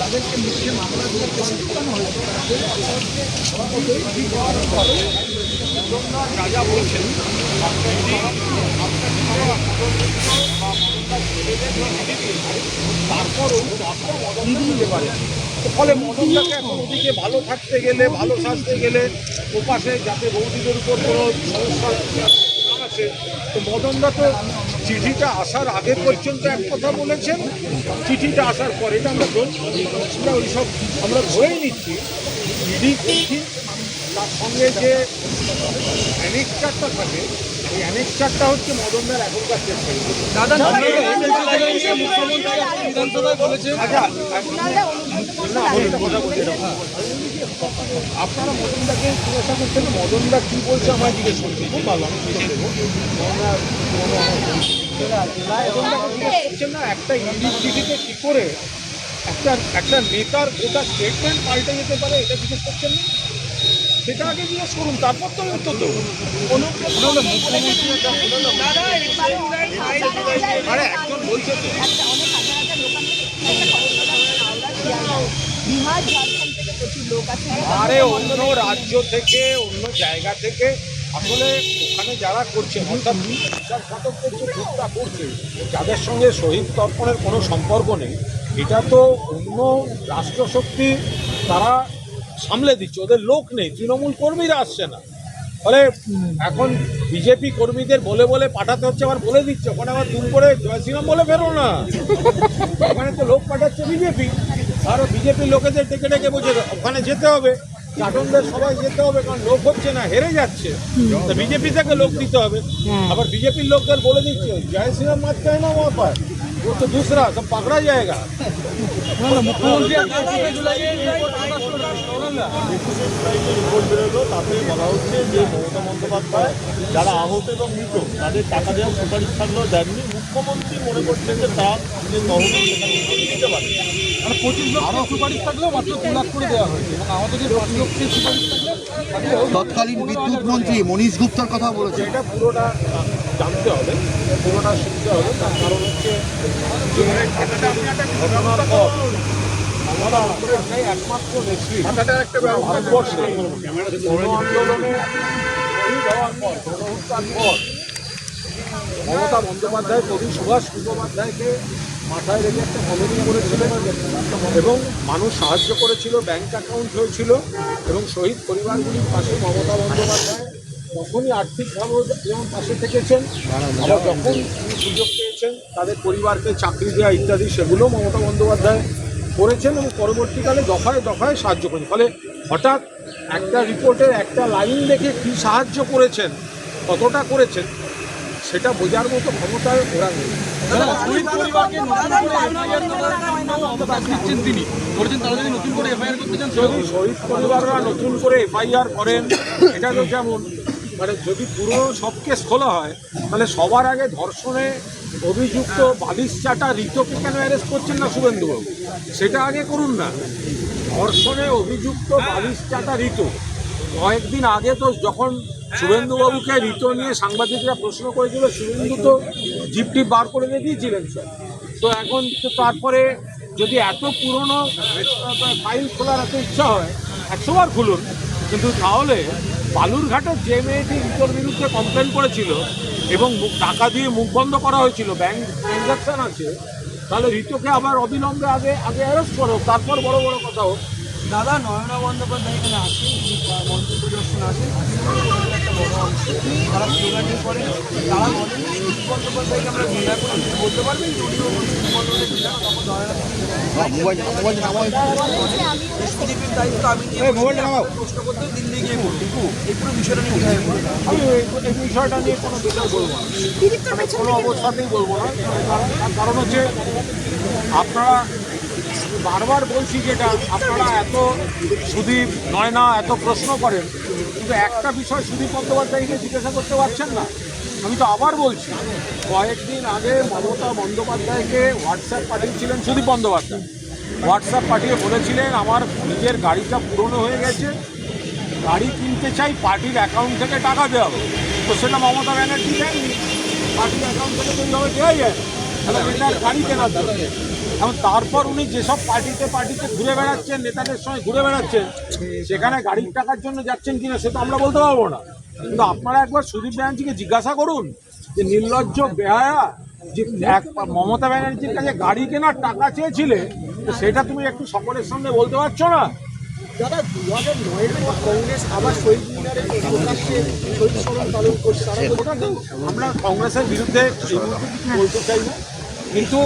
তাদেরকে মিথ্যে মামলা দিয়ে কেন হয়েছে? যা যা বলছেন তারপরও দিতে পারে। ফলে মদনদাকে এখন ওদিকে ভালো থাকতে গেলে, ভালো সাজতে গেলে, ওপাশে যাতে বৌদিদের উপর কোনো সমস্যা না আসে, তো মদনদা তো চিঠিটা আসার আগে পর্যন্ত এক কথা বলেছেন, চিঠিটা আসার পরে এটা আমরা ওইসব আমরা ধরেই নিচ্ছি। ইডি করছি, তার সঙ্গে যে অ্যানেক্সারটা থাকে, ওই অ্যানেক্সারটা হচ্ছে মদনদার এখনকার চেষ্টা। আপনারা মদনদাকে জিজ্ঞাসা করছেন, মদনদা কী বলছে আমার জিজ্ঞেস করছি, খুব ভালো আমি দেবো। মদনদাকে জিজ্ঞেস করছেন না একটা ইডি চিঠিতে কী করে একটা নেতার গোটা স্টেটমেন্ট পাল্টে যেতে পারে, এটা জিজ্ঞেস করছেন না? সেটা আগে জিজ্ঞেস করুন, তারপর তো উত্তর দেবো। আরে একজন বলছে তো আরে অন্য রাজ্য থেকে, অন্য জায়গা থেকে, আসলে ওখানে যারা করছে অর্থাৎ বিশ্বাসঘাতকদের যে গ্রুপটা করছে, যাদের সঙ্গে শহীদ তর্পণের কোনো সম্পর্ক নেই, এটা তো অন্য রাষ্ট্রশক্তি তারা সামলে দিচ্ছে, ওদের লোক নেই, তৃণমূল কর্মীরা আসছে না। ফলে এখন বিজেপি কর্মীদের বলে বলে পাঠাতে হচ্ছে, আবার বলে দিচ্ছে ওখানে আবার দুম করে জয় শ্রীরাম বলে ফেরো না, ওখানে তো লোক পাঠাচ্ছে বিজেপি, আরও বিজেপির লোকেদের ডেকে ডেকে বোঝে ওখানে যেতে হবে, চাটনদের সবাই যেতে হবে, কারণ লোক হচ্ছে না, হেরে যাচ্ছে, তো বিজেপি থেকে লোক দিতে হবে। আবার বিজেপির লোকদের বলে দিচ্ছে জয় শ্রীরাম মাত চায় না वहाँ पर, वो तो दूसरा सब पकड़ा जाएगा। মুখ্যমন্ত্রী রিপোর্ট বেরোলো, তাতে বলা হচ্ছে যে মমতা বন্দ্যোপাধ্যায় যারা আহত এবং মৃত তাদের টাকা দেওয়ার সুপারিশ থাকলেও দেননি। মুখ্যমন্ত্রী মনে করছেন যে তার যে তহবিল সেখানে দিতে পারে, মানে 25 লক্ষ সুপারিশ থাকলেও মাত্র 2 লাখ করে দেওয়া হয়েছে, এবং আমাদের যে 5 লক্ষের সুপারিশ থাকলে তৎকালীন বিদ্যুৎ মন্ত্রী মনীশ গুপ্তার কথা বলেছে। এটা পুরোটা জানতে হবে, পুরোটা শুনতে হবে। তার কারণ হচ্ছে ঘটনার পর আমরা একমাত্র নেত্রী ভারতবর্ষে গণ আন্দোলনে দেওয়ার পর, গণহত্যার পর মমতা বন্দ্যোপাধ্যায় কবি সুভাষ মুখোপাধ্যায়কে মাথায় রেখে একটা কমিটি করেছিলেন এবং মানুষ সাহায্য করেছিল, ব্যাংক অ্যাকাউন্ট হয়েছিল, এবং শহীদ পরিবারগুলির পাশে মমতা বন্দ্যোপাধ্যায় তখনই আর্থিকভাবে যেমন পাশে থেকেছেন, আবার যখন তিনি সুযোগ পেয়েছেন তাদের পরিবারকে চাকরি দেওয়া ইত্যাদি, সেগুলো মমতা বন্দ্যোপাধ্যায় করেছেন এবং পরবর্তীকালে দফায় দফায় সাহায্য করেছেন। ফলে হঠাৎ একটা রিপোর্টের একটা লাইন দেখে কী সাহায্য করেছেন, কতটা করেছেন, সেটা বোঝার মতো ক্ষমতায় ওরা নেই। শহীদ পরিবারকে তিনি বলছেন তারা যদি নতুন করে এফআইআর করতে চান, যদি শহীদ পরিবাররা নতুন করে এফআইআর করেন, এটা তো যেমন মানে যদি পুরো সব কেস খোলা হয়, তাহলে সবার আগে ধর্ষণে অভিযুক্ত বালিশ চাটা ঋতুকে কেন অ্যারেস্ট করছেন না শুভেন্দুবাবু? সেটা আগে করুন না। ধর্ষণে অভিযুক্ত বালিশ চাটা ঋতু, কয়েকদিন আগে তো যখন শুভেন্দুবাবুকে ঋতু নিয়ে সাংবাদিকরা প্রশ্ন করেছিল, শুভেন্দু তো জিপটি বার করে দিয়েছিলেন স্যার। তো এখন তো তারপরে যদি এত পুরনো ফাইল খোলার এত ইচ্ছা হয় 100 বার খুলুন, কিন্তু তাহলে বালুরঘাটের যে মেয়েটি ঋতুর বিরুদ্ধে কমপ্লেন করেছিল এবং টাকা দিয়ে মুখ বন্ধ করা হয়েছিল, ব্যাংক ট্রানজাকশান আছে, তাহলে ঋতুকে আবার অবিলম্বে আগে অ্যারেস্ট করো, তারপর বড় বড় কথা হোক। দাদা নয়না বন্দ্যোপাধ্যায় এখানে আসে, মঞ্চ পরিদর্শন আসে, একটা বড় অংশ তারা স্লোগানিং করে, তারা বলেন সুদীপ বন্দ্যোপাধ্যায়কে আমরা ঘৃণা করি, বলতে পারবেন যে উনি সুদীপ বন্দ্যোপাধ্যায় ঘৃণা, তখন সুদীপের দায়িত্ব আমি প্রশ্ন করতেও দিল্লি গিয়ে বলি এই পুরো বিষয়টা নিয়ে কোথায় আমি এই বিষয়টা নিয়ে কোনো বিষয় বলবো না, কোনো অবস্থাতেই বলবো না। কারণ হচ্ছে আপনারা বারবার বলছি যেটা, আপনারা এত সুদীপ নয়না এত প্রশ্ন করেন, কিন্তু একটা বিষয় সুদীপ বন্দ্যোপাধ্যায়কে জিজ্ঞাসা করতে পারছেন না। আমি তো আবার বলছি, কয়েকদিন আগে মমতা বন্দ্যোপাধ্যায়কে হোয়াটসঅ্যাপ পাঠিয়েছিলেন সুদীপ বন্দ্যোপাধ্যায়, হোয়াটসঅ্যাপ পাঠিয়ে বলেছিলেন আমার নিজের গাড়িটা পুরনো হয়ে গেছে, গাড়ি কিনতে চাই, পার্টির অ্যাকাউন্ট থেকে টাকা দেওয়া হবে। তো সেটা মমতা ব্যানার্জি দেননি, পার্টির অ্যাকাউন্ট থেকে তো এইভাবে দেওয়াই যায়, তাহলে এটার গাড়ি কেনার জন্য। এবং তারপর উনি যেসব পার্টিতে ঘুরে বেড়াচ্ছেন, নেতাদের সঙ্গে ঘুরে বেড়াচ্ছেন, সেখানে গাড়ির টাকার জন্য যাচ্ছেন কিনা সে তো আমরা বলতে পারবো না। কিন্তু আপনারা একবার সুদীপ ব্যানার্জিকে জিজ্ঞাসা করুন যে নির্লজ্জ বেহায়া যে মমতা ব্যানার্জির কাছে গাড়ি কেনার টাকা চেয়েছিলে, তো সেটা তুমি একটু সকলের সামনে বলতে পারছো না? দাদা 2009-এর পর কংগ্রেস আবার শহীদ মিনারে প্রকাশ্যে শহীদ স্মরণ পালন করছে। আমরা কংগ্রেসের বিরুদ্ধে এই মুহূর্তে কিছু বলতে চাই না, কিন্তু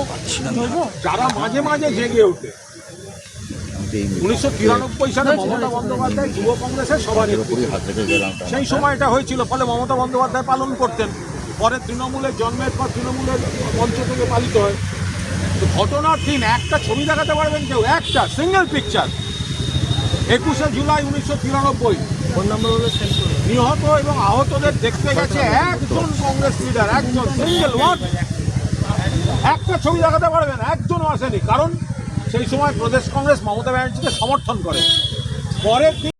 যারা মাঝে মাঝে জেগে ওঠে, 1993 সালে মমতা বন্দ্যোপাধ্যায় যুব কংগ্রেসের সভানেত্রী, সেই সময় এটা হয়েছিল, ফলে মমতা বন্দ্যোপাধ্যায় পালন করতেন। পরে তৃণমূলের জন্মের পর তৃণমূলের মঞ্চ থেকে পালিত হয়। তো ঘটনার দিন একটা ছবি দেখাতে পারবেন কেউ? একটা সিঙ্গেল পিকচার 21শে জুলাই 1993 ফোন নাম্বার হলো সেন্ড করুন। নিহত এবং আহতদের দেখতে গেছে একজন কংগ্রেস লিডার, একজন সিঙ্গেল ওয়ান। একটা ছবি দেখাতে পারবেন? একজনও আসেনি, কারণ সেই সময় প্রদেশ কংগ্রেস মমতা ব্যানার্জিকে সমর্থন করে। পরের দিন